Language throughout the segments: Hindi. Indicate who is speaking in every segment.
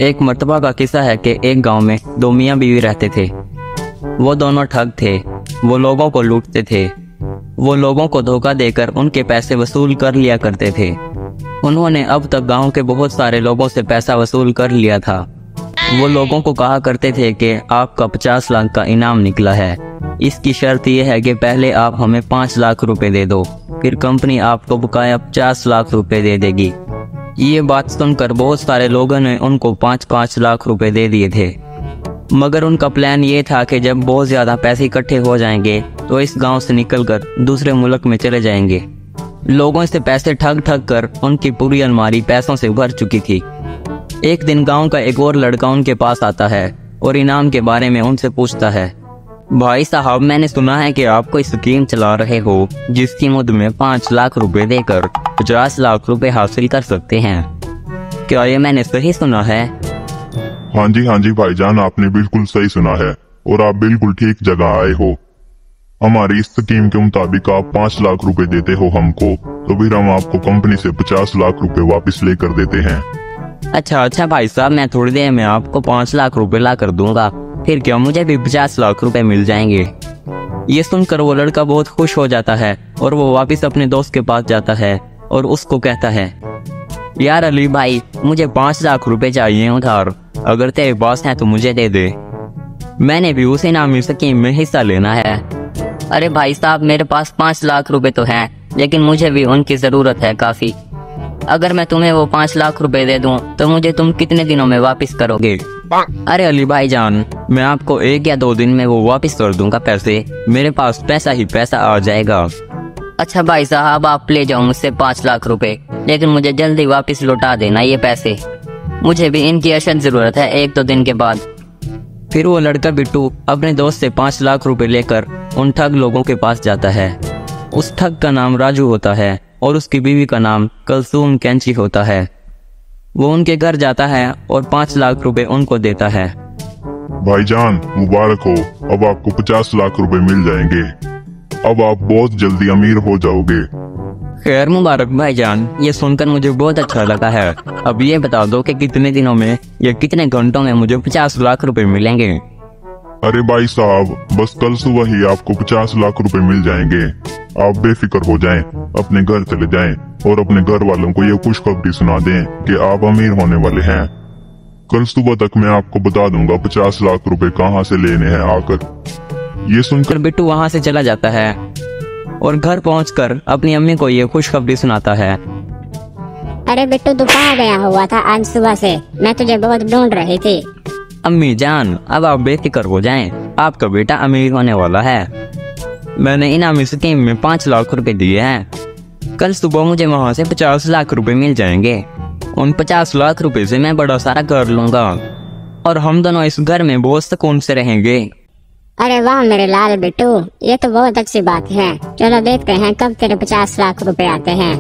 Speaker 1: एक मर्तबा का किस्सा है कि एक गांव में दो मियाँ बीवी रहते थे। वो दोनों ठग थे। वो लोगों को लूटते थे। वो लोगों को धोखा देकर उनके पैसे वसूल कर लिया करते थे। उन्होंने अब तक गांव के बहुत सारे लोगों से पैसा वसूल कर लिया था। वो लोगों को कहा करते थे कि आपका 50 लाख का इनाम निकला है। इसकी शर्त यह है कि पहले आप हमें 5 लाख रुपए दे दो, फिर कंपनी आपको बकाया 50 लाख रुपए दे देगी। ये बात सुनकर बहुत सारे लोगों ने उनको 5-5 लाख रुपए दे दिए थे। मगर उनका प्लान ये था कि जब बहुत ज़्यादा पैसे इकट्ठे हो जाएंगे तो इस गांव से निकलकर दूसरे मुल्क में चले जाएंगे। लोगों से पैसे ठग ठग कर उनकी पूरी अलमारी पैसों से भर चुकी थी। एक दिन गांव का एक और लड़का उनके पास आता है और इनाम के बारे में उनसे पूछता है, भाई साहब, मैंने सुना है कि आप कोई स्कीम चला रहे हो जिसकी मुद्द में 5 लाख रुपए देकर 50 लाख रुपए हासिल कर सकते हैं। क्या ये मैंने सही सुना है?
Speaker 2: हाँ जी भाईजान, आपने बिल्कुल सही सुना है और आप बिल्कुल ठीक जगह आए हो। हमारी इस स्कीम के मुताबिक आप 5 लाख रुपए देते हो हमको, तो फिर हम आपको कंपनी से 50 लाख रुपए वापस लेकर देते हैं।
Speaker 1: अच्छा भाई साहब, मैं थोड़ी देर में आपको 5 लाख रुपए ला कर दूंगा, फिर क्या मुझे भी 50 लाख रुपए मिल जाएंगे? ये सुनकर वो लड़का बहुत खुश हो जाता है और वो वापस अपने दोस्त के पास जाता है और उसको कहता है, यार अली भाई, मुझे 5 लाख रुपए चाहिए उधार, अगर तेरे पास है तो मुझे दे दे, मैंने भी उस इनामी स्कीम में हिस्सा लेना है। अरे भाई साहब, मेरे पास 5 लाख रुपए तो हैं, लेकिन मुझे भी उनकी जरूरत है काफी। अगर मैं तुम्हें वो 5 लाख रुपए दे दूं तो मुझे तुम कितने दिनों में वापस करोगे? अरे अली भाई जान, मैं आपको 1 या 2 दिन में वो वापस कर दूंगा पैसे, मेरे पास पैसा ही पैसा आ जाएगा। अच्छा भाई साहब, आप ले जाओ मुझसे 5 लाख रुपए, लेकिन मुझे जल्दी वापस लौटा देना ये पैसे, मुझे भी इनकी अशद जरूरत है 1-2 दिन के बाद। फिर वो लड़का बिट्टू अपने दोस्त से 5 लाख रुपए लेकर उन ठग लोगों के पास जाता है। उस ठग का नाम राजू होता है और उसकी बीवी का नाम कलसूम कैंची होता है। वो उनके घर जाता है और 5 लाख रुपए उनको देता है।
Speaker 2: भाईजान मुबारक हो, अब आपको 50 लाख रुपए मिल जाएंगे, अब आप बहुत जल्दी अमीर हो जाओगे।
Speaker 1: खैर मुबारक भाईजान, ये सुनकर मुझे बहुत अच्छा लगा है। अब ये बता दो कि कितने दिनों में या कितने घंटों में मुझे 50 लाख रुपए मिलेंगे?
Speaker 2: अरे भाई साहब, बस कल सुबह ही आपको 50 लाख रुपए मिल जाएंगे। आप बेफिक्र हो जाएं, अपने घर चले जाएं और अपने घर वालों को ये खुशखबरी सुना दें कि आप अमीर होने वाले हैं। कल सुबह तक मैं आपको बता दूंगा 50 लाख रुपए कहाँ से लेने हैं आकर। ये सुनकर
Speaker 1: बिट्टू वहाँ से चला जाता है और घर पहुंचकर अपनी अम्मी को ये खुशखबरी सुनाता है।
Speaker 3: अरे बिट्टू, तू कहाँ गया हुआ था आज सुबह से? मैं तुझे बहुत ढूंढ रही थी।
Speaker 1: अम्मी जान, अब आप बेफिक्र हो जाएं, आपका बेटा अमीर होने वाला है। मैंने इनामी स्कीम में 5 लाख रुपए दिए हैं। कल सुबह मुझे वहाँ से 50 लाख रुपए मिल जाएंगे। उन 50 लाख रुपए से मैं बड़ा सारा घर लूंगा और हम दोनों इस घर में बहुत सुकून से रहेंगे।
Speaker 3: अरे वाह मेरे लाल बिट्टू, ये तो बहुत अच्छी बात है। चलो देखते हैं कब तेरे 50 लाख रुपए आते हैं।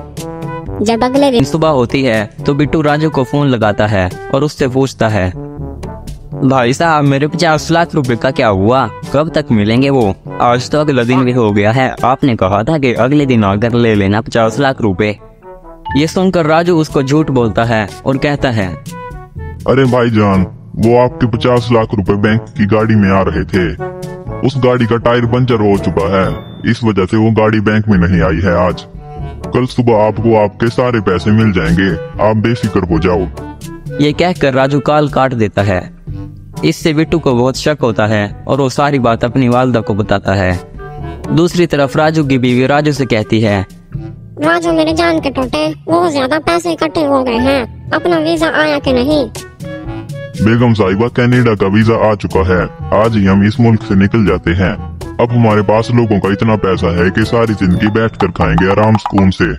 Speaker 3: जब अगले दिन
Speaker 1: सुबह होती है तो बिट्टू राजू को फोन लगाता है और उससे पूछता है, भाई साहब, मेरे 50 लाख रुपए का क्या हुआ? कब तक मिलेंगे वो? आज तो अगला दिन भी हो गया है, आपने कहा था कि अगले दिन आकर ले लेना 50 लाख रुपए। ये सुनकर राजू उसको झूठ बोलता है और कहता है,
Speaker 2: अरे भाईजान, वो आपके 50 लाख रुपए बैंक की गाड़ी में आ रहे थे। उस गाड़ी का टायर पंचर हो चुका है, इस वजह से वो गाड़ी बैंक में नहीं आई है आज। कल सुबह आपको आपके सारे पैसे मिल जाएंगे, आप बेफिक्र हो जाओ।
Speaker 1: ये कहकर राजू कॉल काट देता है। इससे बिट्टू को बहुत शक होता है और वो सारी बात अपनी वालदा को बताता है। दूसरी तरफ राजू की बीवी राजू से कहती है,
Speaker 3: राजू मेरे जान के टोटे, बहुत ज्यादा पैसे इकट्ठे हो गए हैं, अपना वीजा आया कि नहीं?
Speaker 2: बेगम साहिबा, कनाडा का वीजा आ चुका है, आज ही हम इस मुल्क से निकल जाते हैं। अब हमारे पास लोगों का इतना पैसा है कि सारी जिंदगी बैठकर खाएंगे आराम सुकून से।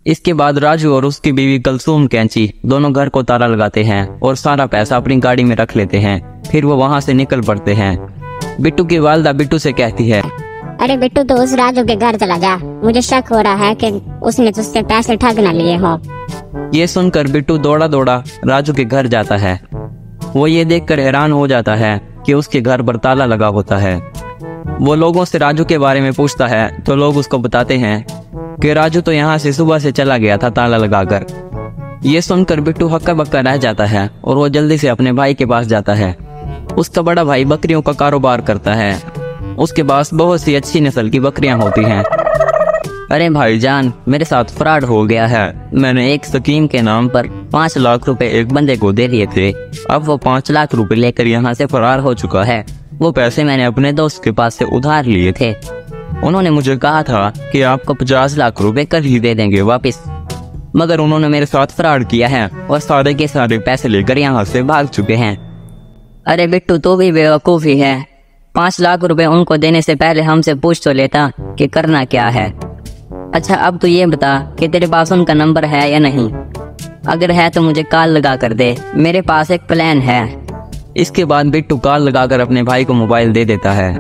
Speaker 1: इसके बाद राजू और उसकी बीवी कलसूम कैंची दोनों घर को ताला लगाते हैं और सारा पैसा अपनी गाड़ी में रख लेते हैं। फिर वो वहाँ से निकल पड़ते हैं। बिट्टू की वालदा बिट्टू से कहती है,
Speaker 3: अरे बिट्टू, तो उस राजू के घर चला जा, मुझे शक हो रहा है कि उसने तुझसे पैसे ठग न लिए हो।
Speaker 1: ये सुनकर बिट्टू दौड़ा दौड़ा राजू के घर जाता है। वो ये देखकर हैरान हो जाता है कि उसके घर पर ताला लगा होता है। वो लोगों से राजू के बारे में पूछता है तो लोग उसको बताते हैं कि राजू तो यहाँ से सुबह से चला गया था ताला लगाकर। ये सुनकर बिट्टू हक्का बक्का रह जाता है और वो जल्दी से अपने भाई के पास जाता है। उसका बड़ा भाई बकरियों का कारोबार करता है। उसके पास बहुत सी अच्छी नस्ल की बकरियां होती हैं। अरे भाईजान, मेरे साथ फ्रॉड हो गया है। मैंने एक स्कीम के नाम पर 5 लाख रुपए एक बंदे को दे दिए थे। अब वो 5 लाख रुपए लेकर यहाँ से फरार हो चुका है। वो पैसे मैंने अपने दोस्त के पास से उधार लिए थे। उन्होंने मुझे कहा था कि आपको 50 लाख रुपए कल ही दे देंगे वापस, मगर उन्होंने मेरे साथ फ्रॉड किया है और सारे के सारे पैसे लेकर यहाँ से भाग चुके हैं। अरे बिट्टू, तू भी बेवकूफ़ ही है। 5 लाख रुपए उनको देने से पहले हमसे पूछ तो लेता कि करना क्या है। अच्छा, अब तू ये बता कि तेरे पास उनका नंबर है या नहीं। अगर है तो मुझे कॉल लगा कर दे, मेरे पास एक प्लान है। इसके बाद बिट्टू कॉल लगाकर अपने भाई को मोबाइल दे देता है।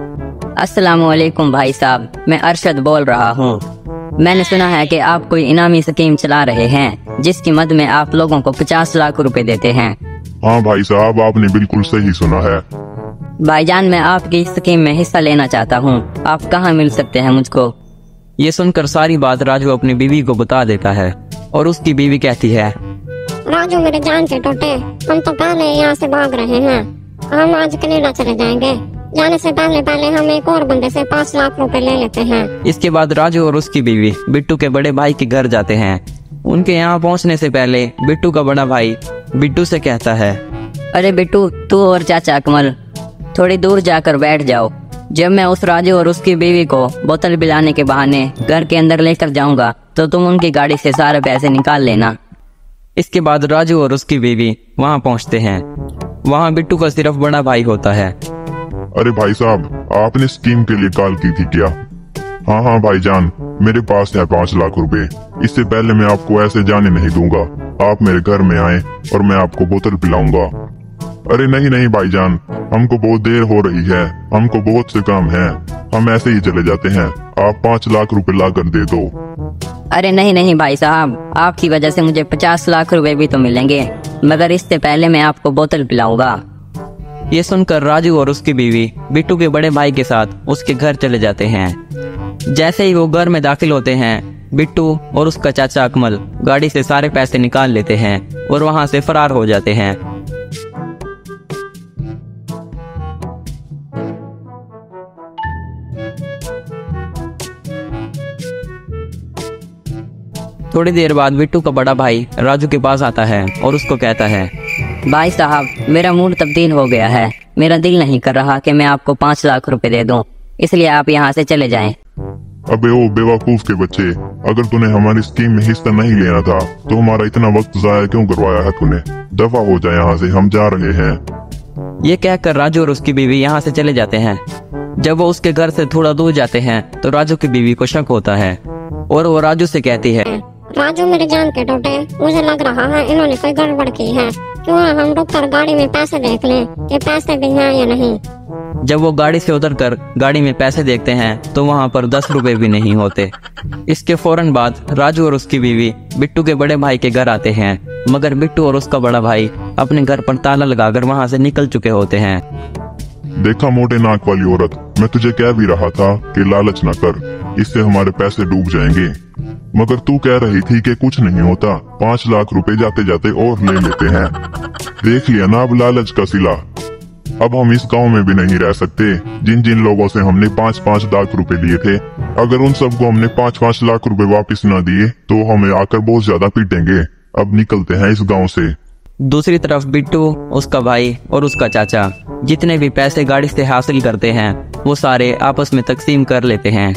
Speaker 1: अस्सलामुअलैकुम भाई साहब, मैं अरशद बोल रहा हूँ। मैंने सुना है कि आप कोई इनामी स्कीम चला रहे हैं जिसकी मद में आप लोगों को 50 लाख रुपए देते हैं।
Speaker 2: हाँ भाई साहब, आपने बिल्कुल सही सुना है।
Speaker 1: भाईजान, मैं आपकी इस स्कीम में हिस्सा लेना चाहता हूँ। आप कहाँ मिल सकते हैं मुझको? ये सुनकर सारी बात राजू अपनी बीवी को बता देता है और उसकी बीवी कहती है,
Speaker 3: राजू मेरे जान के टोटे, हम तो पहले यहाँ से भाग रहे हैं। हम आज कनाडा चले जाएंगे। जाने से पहले हम एक और बंदे से 5 लाख रुपए ले लेते हैं।
Speaker 1: इसके बाद राजू और उसकी बीवी बिट्टू के बड़े भाई के घर जाते हैं। उनके यहाँ पहुँचने से पहले बिट्टू का बड़ा भाई बिट्टू से कहता है, अरे बिट्टू, तू और चाचा अकमल थोड़ी दूर जाकर बैठ जाओ। जब मैं उस राजू और उसकी बीवी को बोतल पिलाने के बहाने घर के अंदर लेकर जाऊंगा तो तुम उनकी गाड़ी से सारे पैसे निकाल लेना। इसके बाद राजू और उसकी बीवी वहाँ पहुँचते हैं। वहाँ बिट्टू का सिर्फ बड़ा भाई होता है।
Speaker 2: अरे भाई साहब, आपने स्कीम के लिए कॉल की थी क्या? हाँ भाईजान, मेरे पास है 5 लाख रुपए। इससे पहले मैं आपको ऐसे जाने नहीं दूंगा। आप मेरे घर में आए और मैं आपको बोतल पिलाऊंगा। अरे नहीं भाईजान, हमको बहुत देर हो रही है, हमको बहुत से काम है, हम ऐसे ही चले जाते हैं। आप 5 लाख रुपए ला कर दे दो।
Speaker 1: अरे नहीं भाई साहब, आपकी वजह से मुझे 50 लाख रुपए भी तो मिलेंगे, मगर इससे पहले मैं आपको बोतल पिलाऊंगा। ये सुनकर राजू और उसकी बीवी बिट्टू के बड़े भाई के साथ उसके घर चले जाते हैं। जैसे ही वो घर में दाखिल होते हैं, बिट्टू और उसका चाचा अकमल गाड़ी से सारे पैसे निकाल लेते हैं और वहां से फरार हो जाते हैं। थोड़ी देर बाद बिट्टू का बड़ा भाई राजू के पास आता है और उसको कहता है, भाई साहब, मेरा मूड तब्दील हो गया है। मेरा दिल नहीं कर रहा कि मैं आपको 5 लाख रुपए दे दूं, इसलिए आप यहाँ से चले जाएं।
Speaker 2: अबे ओ बेवकूफ के बच्चे, अगर तूने हमारी स्कीम में हिस्सा नहीं लेना था तो हमारा इतना वक्त जाया क्यों करवाया है तूने? दफा हो जाए यहाँ से, हम जा रहे हैं। ये कहकर राजू और उसकी बीवी यहाँ से चले जाते हैं। जब वो उसके घर से थोड़ा दूर जाते हैं तो राजू की बीवी को शक होता है और वो राजू से कहती है,
Speaker 3: राजू मेरे जान के टोटे, मुझे लग रहा है इन्होंने कोई गड़बड़ की है। क्यों ना हम रुक कर गाड़ी में पैसे देख लें कि पैसे भी हैं या नहीं।
Speaker 1: जब वो गाड़ी से उतरकर गाड़ी में पैसे देखते हैं तो वहाँ पर 10 रुपए भी नहीं होते। इसके फौरन बाद राजू और उसकी बीवी बिट्टू के बड़े भाई के घर आते हैं, मगर बिट्टू और उसका बड़ा भाई अपने घर पर ताला लगाकर वहाँ से निकल चुके होते हैं।
Speaker 2: देखा मोटे नाक वाली औरत, मैं तुझे कह भी रहा था कि लालच न कर, इससे हमारे पैसे डूब जाएंगे, मगर तू कह रही थी कि कुछ नहीं होता, 5 लाख रुपए जाते जाते और ले लेते हैं। देख लिया ना अब लालच का सिला। अब हम इस गांव में भी नहीं रह सकते। जिन जिन लोगों से हमने 5-5 लाख रुपए लिए थे, अगर उन सबको हमने 5-5 लाख रुपए वापस ना दिए तो हमें आकर बहुत ज्यादा पीटेंगे। अब निकलते हैं इस गांव से।
Speaker 1: दूसरी तरफ बिट्टू, उसका भाई और उसका चाचा जितने भी पैसे गाड़ी से हासिल करते हैं वो सारे आपस में तकसीम कर लेते हैं।